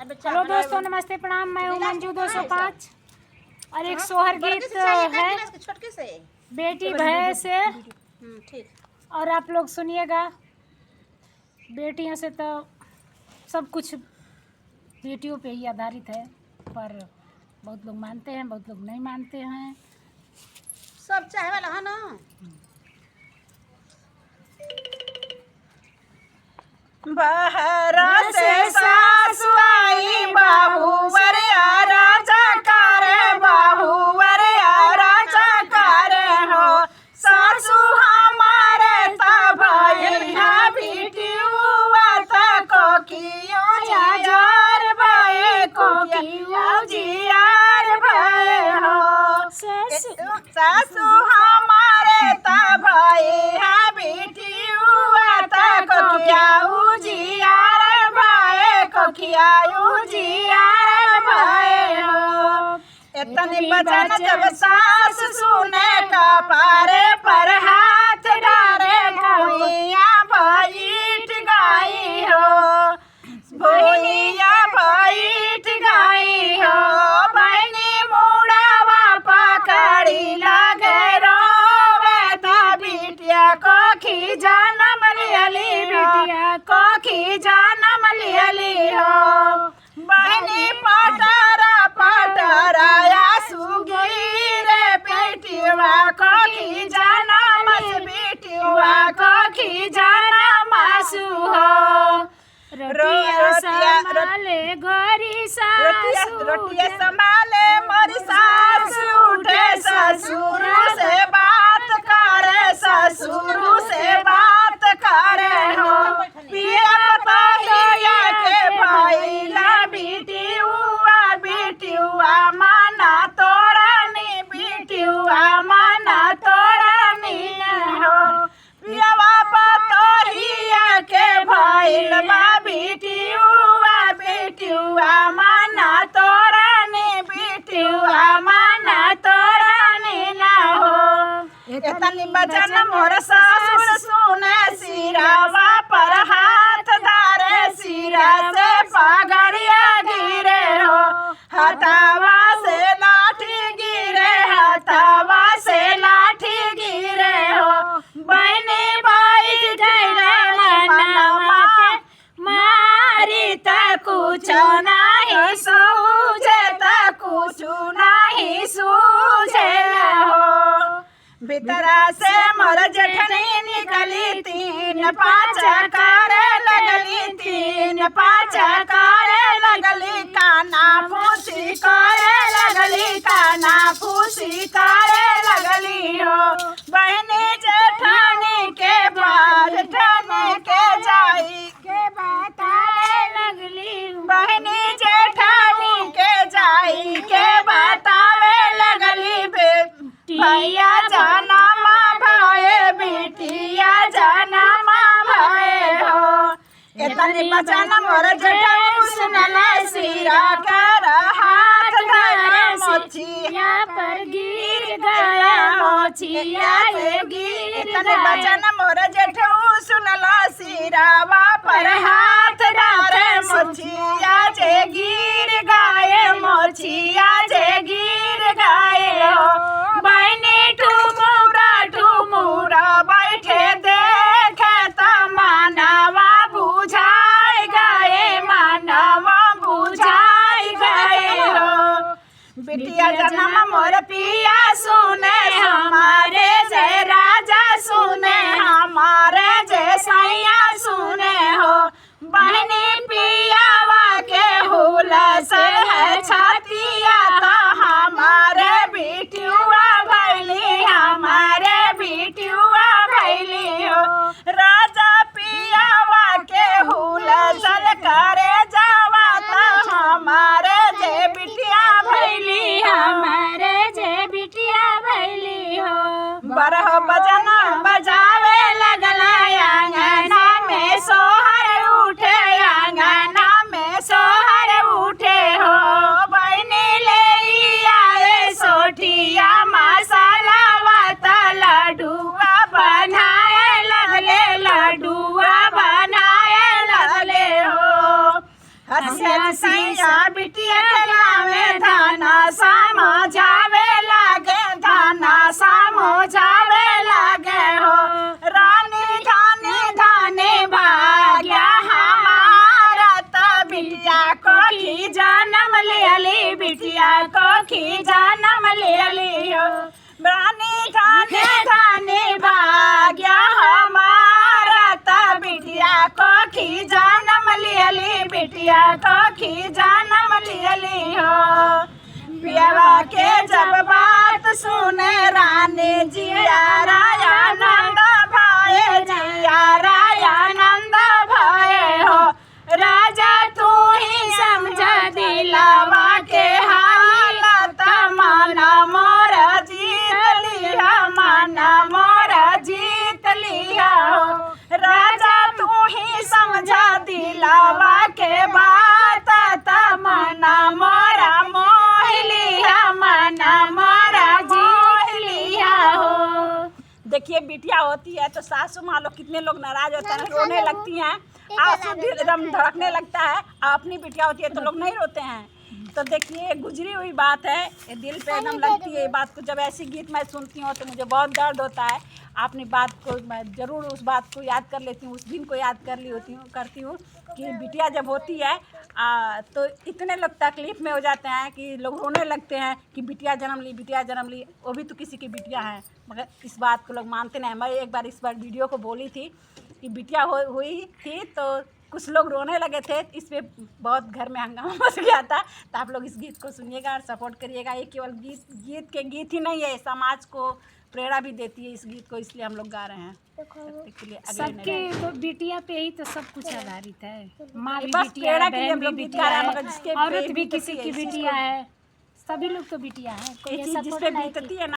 Hello दोस्तों, नमस्ते, प्रणाम। मैं हूँ मंजू 205 और एक सोहर गीत है बेटी भय से। और आप लोग सुनिएगा। बेटियों से तो सब कुछ बेटियों पे ही आधारित है, पर बहुत लोग मानते हैं, बहुत लोग नहीं मानते हैं। सब चाहे वाला है ना। बहरा से सासु आई बाबू वरिया राजा करे, बाबू वरिया राजा करे हो। सासु हमारे तब यहाँ बिटियुआ तक कियो यार भय को कियो जियार भय हो। सासु हमारे तब यहाँ बिटियुआ तक कियाऊ जियार भय को कियाऊ जियार भय हो। इतनी बचन जब सास सुने कपारे पर हाथ डारे, भैया बैठ गई हो, भैया बैठ गई हो। बहनी मुड़ावा पकड़ी लगे रोवे तो बिटिया को खी जन्म लियली, बिटिया को खी जन्म लियली हो। बहनी पटरा पटराया सुगीरे, बेटिया को खी जन्म, बेटिया को खी जन्म सु हो। रोटिया संभाले गोरी सासू, रोटिया संभाले मोरी सास, उठे ससुर से बात करे, ससुर से बात करे हो। पिया पतोहिया के भइला बिटियुआ, बिटियुआ माना तोड़नी, बिटियुआ माना तोड़नी हो। पियावा पतोहिया के भइलबा बिटियुआ, बिटियुआ माना तोड़नी, बिटियुआ माना तोड़नी ना हो। इतनी बचन मोर ससुर सुने, सिरावा पर हाथ धारे, सिरा से पगड़िया गिरे हो। हथावा से लाठी गिरे, हथावा से लाठी गिरे हो। बहनी बैठ गई मनवा के मारी, त कुछ नहीं सूझे, त कुछ नहीं सूझे हो। भीतरा से मोर जेठनी निकली, तीन पाँच करे लगली, तीन पाँच करे लगली। काना फूसी करे लगली, काना फूसी करे लगली हो। बहनी जेठानी के बाद जेठानी के जाई के बताए लगली, बहनी जेठानी के जाई के बतावे लगली। भैया जनमा भय, बिटिया जनमा भय हो। इतनी बचन मोर जेठू सुनला, सिरा कर हाथ धरे, मोचिया पर गिर गया, मोचिया ये गिर। इतनी बचन मोर जेठू सुनला, सिरावा पर हाथ धरे, मोचिया जे गिर गए, मोचिया जे गिर गए हो। बहनी ठुमुरा बैठे देखे त मानवा बुझाई गए, मानवा बुझाई गए हो। बिटिया जन्म मोर पिया सुने, हमारे जय राजा सुने, हमारे जय सैया सुने हो। बहनी पियावा के हुलसल है छातिया, तो हमारे बिटियुआ भैली, हमारे बिटियुआ भैली हो। राजा पियावा के हुलसल करे जावा, तो हमारे जे बिटिया भैली, हमारे जे बिटिया भैली हो। बरह सैया बिटिया के लावे धाना समझावे लागे धाना समझावे लागे हो रानी धानी धानी भाग्या हमारा त बिटिया को की जन्म ले बिटिया को की जन्म ले हो रानी धानी धानी भाग्या हमारा त बिटिया को की जन्म ले बिटिया को की जन्म ले हो पियावा के जब बात सुने रानी जिया राया नंद भाई जिया राया नंद भाई हो राजा तू ही समझ दिलावा के हालत माना मोर जीत लिया माना मोर जीत लिया हो राजा तू ही समझा दिलावा के बात तमन्ना मोरा मोह लिया मना मोरा जीत लिया हो। देखिए बिटिया होती है तो सासू माँ लोग कितने लोग नाराज होते हैं, रोने लगती हैं, आंसू दिल एकदम धड़कने लगता है। अपनी बिटिया होती है तो लोग नहीं रोते हैं। तो देखिए गुजरी हुई बात है, ये दिल पे एकदम लगती है ये बात को। जब ऐसी गीत मैं सुनती हूँ तो मुझे बहुत दर्द होता है। अपनी बात को मैं ज़रूर उस बात को याद कर लेती हूँ, उस दिन को याद करती हूँ कि बिटिया जब होती है तो इतने लोग तकलीफ़ में हो जाते हैं कि लोग रोने लगते हैं कि बिटिया जन्म ली, वो भी तो किसी की बिटिया है। मगर इस बात को लोग मानते नहीं। मैं एक बार इस बार वीडियो को बोली थी कि बिटिया हुई थी तो कुछ लोग रोने लगे थे, इस पे बहुत घर में हंगामा मच गया था। तो आप लोग इस गीत को सुनिएगा और सपोर्ट करिएगा। ये केवल गीत ही नहीं है, समाज को प्रेरणा भी देती है इस गीत को, इसलिए हम लोग गा रहे हैं। सबके तो बिटिया पे ही तो सब कुछ आधारित है। माँ भी बस बिटिया है, प्रेरणा के लिए बहन हम भी लोग गीत बिटिया गा रहे हैं, है, मगर जिसके औरत पे भी बीतती किसी है, की इसी बिटिया है, सभी लोग तो बिटिया है। कोई ये ऐसा चीज़ जिस थोड़ा पे नहीं है कि बीतती है ना